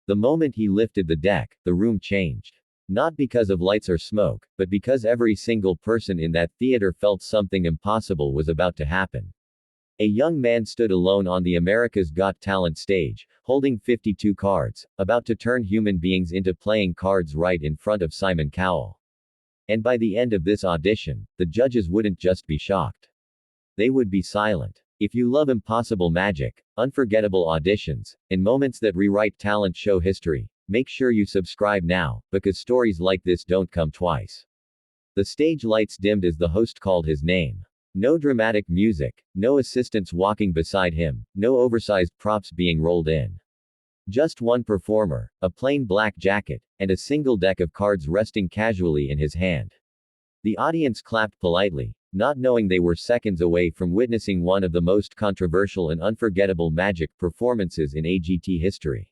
The moment he lifted the deck, the room changed. Not because of lights or smoke, but because every single person in that theater felt something impossible was about to happen. A young man stood alone on the America's Got Talent stage, holding 52 cards, about to turn human beings into playing cards right in front of Simon Cowell. And by the end of this audition, the judges wouldn't just be shocked. They would be silent. If you love impossible magic, unforgettable auditions, and moments that rewrite talent show history, make sure you subscribe now, because stories like this don't come twice. The stage lights dimmed as the host called his name. No dramatic music, no assistants walking beside him, no oversized props being rolled in. Just one performer, a plain black jacket, and a single deck of cards resting casually in his hand. The audience clapped politely, not knowing they were seconds away from witnessing one of the most controversial and unforgettable magic performances in AGT history.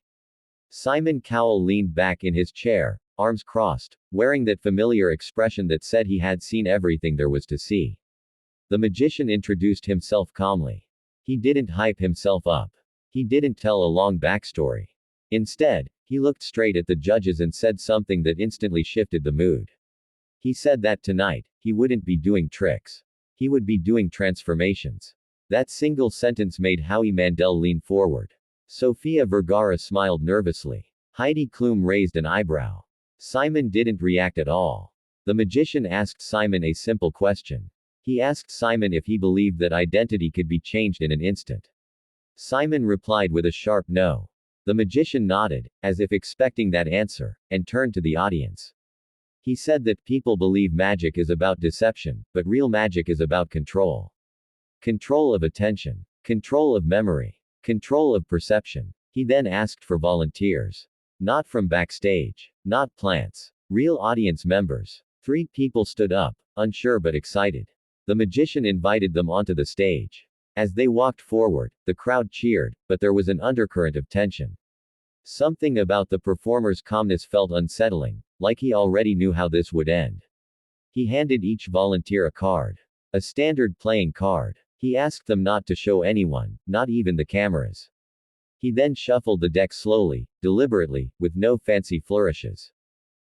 Simon Cowell leaned back in his chair, arms crossed, wearing that familiar expression that said he had seen everything there was to see. The magician introduced himself calmly. He didn't hype himself up. He didn't tell a long backstory. Instead, he looked straight at the judges and said something that instantly shifted the mood. He said that tonight, he wouldn't be doing tricks. He would be doing transformations. That single sentence made Howie Mandel lean forward. Sofia Vergara smiled nervously. Heidi Klum raised an eyebrow. Simon didn't react at all. The magician asked Simon a simple question. He asked Simon if he believed that identity could be changed in an instant. Simon replied with a sharp no. The magician nodded, as if expecting that answer, and turned to the audience. He said that people believe magic is about deception, but real magic is about control. Control of attention. Control of memory. Control of perception. He then asked for volunteers. Not from backstage. Not plants. Real audience members. 3 people stood up, unsure but excited. The magician invited them onto the stage. As they walked forward, the crowd cheered, but there was an undercurrent of tension. Something about the performer's calmness felt unsettling, like he already knew how this would end. He handed each volunteer a card. A standard playing card. He asked them not to show anyone, not even the cameras. He then shuffled the deck slowly, deliberately, with no fancy flourishes.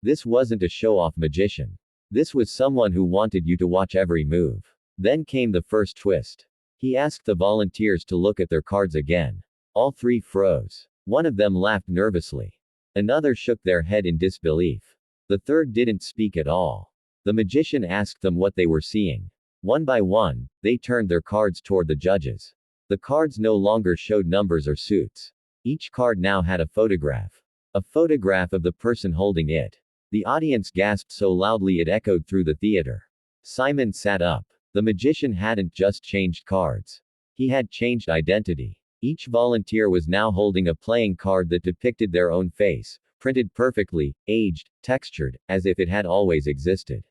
This wasn't a show-off magician. This was someone who wanted you to watch every move. Then came the first twist. He asked the volunteers to look at their cards again. All 3 froze. One of them laughed nervously. Another shook their head in disbelief. The third didn't speak at all. The magician asked them what they were seeing. One by one, they turned their cards toward the judges. The cards no longer showed numbers or suits. Each card now had a photograph. A photograph of the person holding it. The audience gasped so loudly it echoed through the theater. Simon sat up. The magician hadn't just changed cards. He had changed identity. Each volunteer was now holding a playing card that depicted their own face, printed perfectly, aged, textured, as if it had always existed.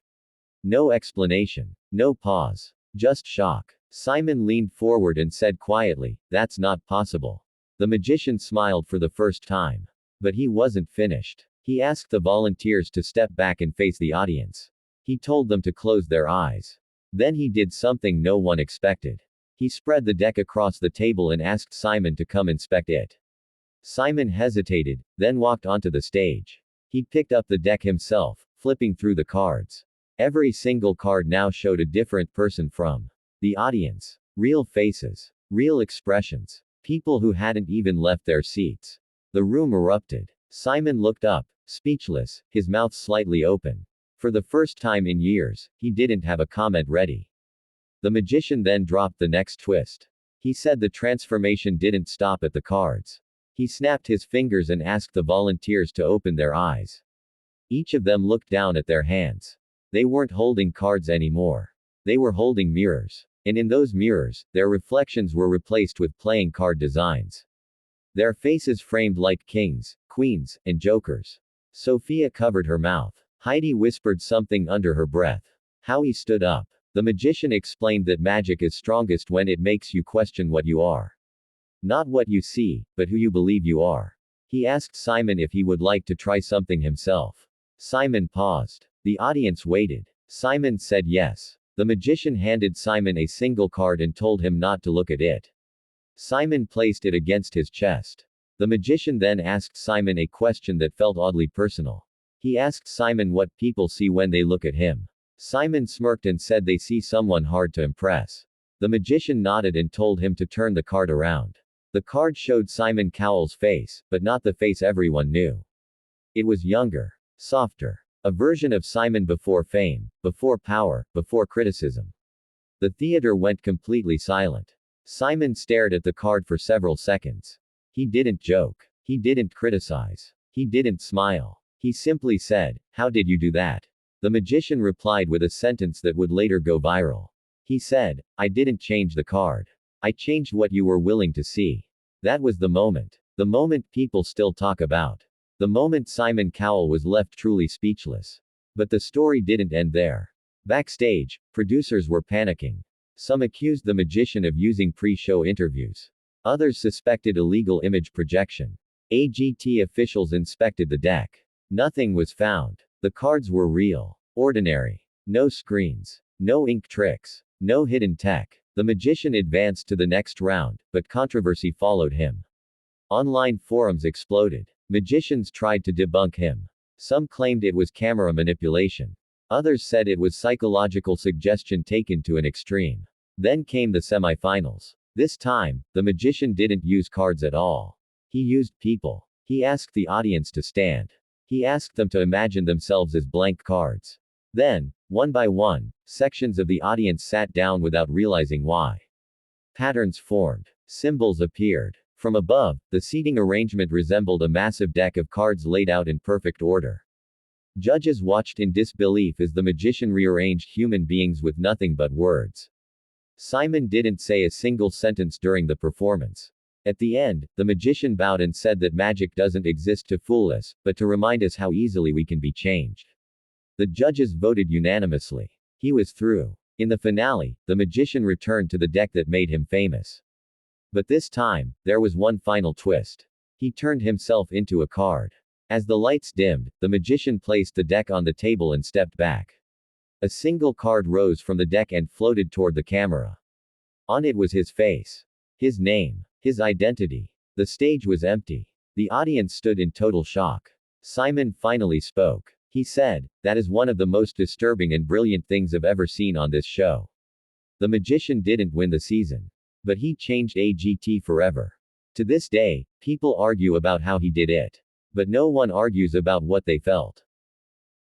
No explanation. No pause. Just shock. Simon leaned forward and said quietly, "That's not possible." The magician smiled for the first time. But he wasn't finished. He asked the volunteers to step back and face the audience. He told them to close their eyes. Then he did something no one expected. He spread the deck across the table and asked Simon to come inspect it. Simon hesitated, then walked onto the stage. He picked up the deck himself, flipping through the cards. Every single card now showed a different person from the audience. Real faces. Real expressions. People who hadn't even left their seats. The room erupted. Simon looked up, speechless, his mouth slightly open. For the first time in years, he didn't have a comment ready. The magician then dropped the next twist. He said the transformation didn't stop at the cards. He snapped his fingers and asked the volunteers to open their eyes. Each of them looked down at their hands. They weren't holding cards anymore. They were holding mirrors. And in those mirrors, their reflections were replaced with playing card designs. Their faces framed like kings, queens, and jokers. Sophia covered her mouth. Heidi whispered something under her breath. Howie stood up. The magician explained that magic is strongest when it makes you question what you are. Not what you see, but who you believe you are. He asked Simon if he would like to try something himself. Simon paused. The audience waited. Simon said yes. The magician handed Simon a single card and told him not to look at it. Simon placed it against his chest. The magician then asked Simon a question that felt oddly personal. He asked Simon what people see when they look at him. Simon smirked and said they see someone hard to impress. The magician nodded and told him to turn the card around. The card showed Simon Cowell's face, but not the face everyone knew. It was younger, softer. A version of Simon before fame, before power, before criticism. The theater went completely silent. Simon stared at the card for several seconds. He didn't joke. He didn't criticize. He didn't smile. He simply said, "How did you do that?" The magician replied with a sentence that would later go viral. He said, "I didn't change the card. I changed what you were willing to see." That was the moment. The moment people still talk about. The moment Simon Cowell was left truly speechless. But the story didn't end there. Backstage, producers were panicking. Some accused the magician of using pre-show interviews. Others suspected illegal image projection. AGT officials inspected the deck. Nothing was found. The cards were real. Ordinary. No screens. No ink tricks. No hidden tech. The magician advanced to the next round, but controversy followed him. Online forums exploded. Magicians tried to debunk him. Some claimed it was camera manipulation. Others said it was psychological suggestion taken to an extreme. Then came the semifinals. This time, the magician didn't use cards at all. He used people. He asked the audience to stand. He asked them to imagine themselves as blank cards. Then, one by one, sections of the audience sat down without realizing why. Patterns formed. Symbols appeared. From above, the seating arrangement resembled a massive deck of cards laid out in perfect order. Judges watched in disbelief as the magician rearranged human beings with nothing but words. Simon didn't say a single sentence during the performance. At the end, the magician bowed and said that magic doesn't exist to fool us, but to remind us how easily we can be changed. The judges voted unanimously. He was through. In the finale, the magician returned to the deck that made him famous. But this time, there was one final twist. He turned himself into a card. As the lights dimmed, the magician placed the deck on the table and stepped back. A single card rose from the deck and floated toward the camera. On it was his face. His name. His identity. The stage was empty. The audience stood in total shock. Simon finally spoke. He said, "That is one of the most disturbing and brilliant things I've ever seen on this show." The magician didn't win the season. But he changed AGT forever. To this day, people argue about how he did it. But no one argues about what they felt.